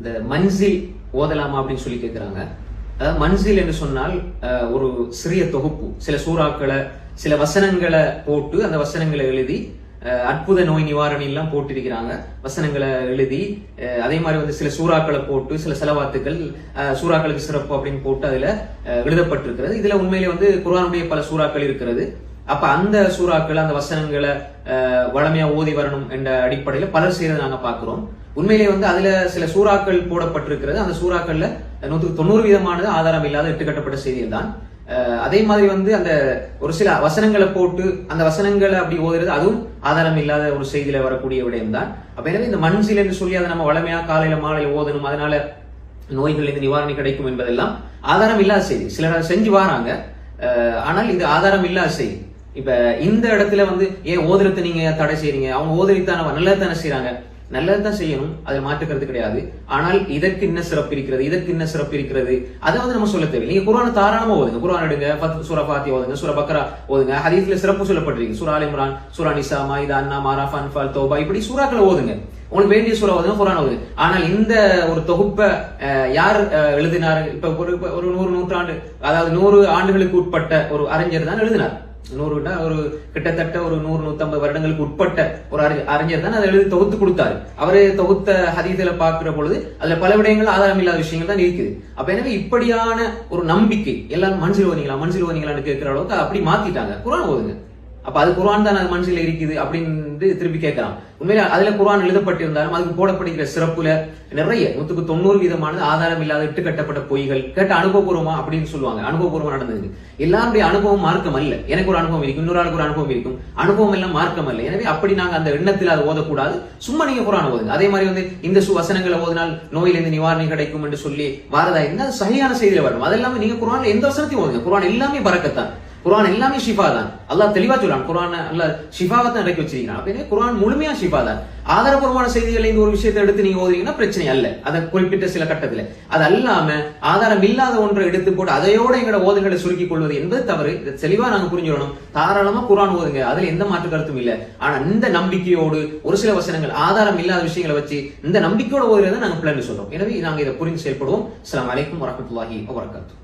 இந்த மன்சில் ஓதலாமா அப்படின்னு சொல்லி கேட்கிறாங்க. அதாவது மன்சில் என்று சொன்னால் ஒரு சிறிய தொகுப்பு, சில சூறாக்களை சில வசனங்களை போட்டு அந்த வசனங்களை எழுதி அற்புத நோய் நிவாரணி எல்லாம் போட்டிருக்கிறாங்க. வசனங்களை எழுதி அதே மாதிரி சில சூறாக்களை போட்டு சில செலவாத்துக்கள் சூறாக்களுக்கு சிறப்பு அப்படின்னு போட்டு அதுல எழுதப்பட்டிருக்கிறது. இதுல உண்மையிலே குர்ஆனுடைய பல சூறாக்கள் இருக்கிறது. அப்ப அந்த சூறாக்கள் அந்த வசனங்களை வளமையா ஓதி வரணும் என்ற அடிப்படையில பலர் செய்யறதை நாங்க பாக்குறோம். உண்மையிலே அதுல சில சூறாக்கள் போடப்பட்டிருக்கிறது. அந்த சூறாக்கள்ல 90% ஆதாரம் இல்லாத இட்டுக்கட்டப்பட்ட செய்திகள் தான். அதே மாதிரி அந்த ஒரு சில வசனங்களை போட்டு அந்த வசனங்களை அப்படி ஓதுறது அதுவும் ஆதாரம் இல்லாத ஒரு செய்தியில வரக்கூடிய விடயம் தான். அப்ப எனவே இந்த மன்சில் என்று சொல்லி அதை நம்ம வளமையா காலையில மாலையில ஓதணும், அதனால நோய்கள் இந்த நிவாரணி கிடைக்கும் என்பதெல்லாம் ஆதாரம் இல்லாத செய்தி. சிலர் செஞ்சு வராங்க, ஆனால் இது ஆதாரம் இல்லாத செய்தி. இப்ப இந்த இடத்துல ஏன் ஓதுறதை நீங்க தடை செய்றீங்க? அவங்க ஓதுறதுதான நல்லதானே செய்யறாங்க, நல்லதுதான் செய்யணும், அது மாற்றுக்கிறது கிடையாது. ஆனால் இதற்கு என்ன சிறப்பு இருக்கிறது, இதற்கு என்ன சிறப்பு இருக்கிறது, அதாவது நம்ம சொல்ல தேவை. நீங்க குர்ஆனை தாராளமா ஓதுங்க, குர்ஆன் எடுங்க, சூரா ஃபாத்திஹா ஓதுங்க, சூரா பக்ரா ஓதுங்க. ஹதீஸ்ல சிறப்பு சொல்லப்பட்டிருக்கு. சூரா ஆல் இம்ரான், சூரா நிசா, மாயிதா, அன்ஆம், ஆராஃப், அன்ஃபால், தௌபா, இப்படி சூறாக்களை ஓதுங்க. உங்களுக்கு வேண்டிய சூறா ஓதுங்க, குர்ஆன் ஓதுங்க. ஆனால் இந்த ஒரு தொகுப்பை யார் எழுதினாரு? இப்ப ஒரு 100 நூற்றாண்டு, அதாவது 100 ஆண்டுகளுக்கு உட்பட்ட ஒரு அறிஞர் தான் எழுதினார். 100 ஒரு கிட்டத்தட்ட ஒரு 100-150 வருடங்களுக்கு உட்பட்ட ஒரு அறிஞர் தான் அதை எழுதி தொகுத்து கொடுத்தாரு. அவரே தொகுத்த ஹதீஸ்ல பாக்குற பொழுது அதுல பல விடயங்கள் ஆதாரம் இல்லாத விஷயங்கள் தான் இருக்குது. அப்ப எனவே இப்படியான ஒரு நம்பிக்கை எல்லாரும் மன்சில் ஓதுனீங்களான்னு கேட்கிற அளவுக்கு அப்படி மாத்திட்டாங்க. குர்ஆன் ஓதுங்க, அப்ப அது குர்ஆன் தான் அது மனசுல இருக்குது அப்படின்னு திருப்பி கேட்கலாம். உண்மையில அதுல குர்ஆன் எழுதப்பட்டிருந்தாலும் அதுக்கு போடப்படுகிற சிறப்புல நிறைய 90% ஆதாரம் இல்லாத இட்டு கட்டப்பட்ட பொய்கள் கேட்ட அனுபவபூர்வமா அப்படின்னு சொல்லுவாங்க. அனுபவபூர்வமா நடந்தது. எல்லாருடைய அனுபவம் மார்க்கம் அல்ல. எனக்கு ஒரு அனுபவம் இருக்கும், இன்னொரு ஆளுக்கு ஒரு அனுபவம் இருக்கும். அனுபவம் எல்லாம் மார்க்கம் அல்ல. எனவே அப்படி நாங்க அந்த எண்ணத்தில் அதை ஓதக்கூடாது. சும்மா நீங்க குர்ஆன் ஓதுங்க. அதே மாதிரி இந்த வசனங்களை ஓதினால் நோயிலிருந்து நிவாரணம் கிடைக்கும் என்று சொல்லி வாரதா இருந்தால் அது சரியான செய்தியில வரணும். அதெல்லாமே நீங்க குர்ஆன்ல எந்த வசனத்தையும் ஓதுங்க. குர்ஆன் எல்லாமே பரக்கத்தான், குர்ஆன் எல்லாமே ஷிஃபா தான். அல்லாஹ் தெளிவா சொல்றான், குர்ஆன் அல்லாஹ் ஷிஃபாவை தான் இறக்கி வச்சிருக்கான். அப்ப குர்ஆன் முழுமையா ஷிஃபா தான். ஆதாரபூர்வமான செய்திகளை இந்த ஒரு விஷயத்தை எடுத்து நீங்க ஓதுறீங்கன்னா பிரச்சனை அல்ல. அதை குறிப்பிட்ட சில கட்டத்துல அது அல்லாம ஆதாரம் இல்லாத ஒன்றை எடுத்து போட்டு அதையோட எங்களோட ஓதுகளை சுருக்கிக் கொள்வது என்பது தவறு. தெளிவா நாங்க புரிஞ்சுக்கணும். தாராளமா குர்ஆன் ஓதுங்க, அதுல எந்த மாற்று கருத்தும் இல்ல. ஆனா இந்த நம்பிக்கையோடு ஒரு சில வசனங்கள் ஆதாரம் இல்லாத விஷயங்களை வச்சு இந்த நம்பிக்கையோட ஓதுறதை நாங்க பிளான் சொல்றோம். எனவே நாங்க இதை புரிந்து செயல்படுவோம். அஸ்ஸலாமு அலைக்கும் வரஹ்மத்துல்லாஹி வபரகாத்துஹு.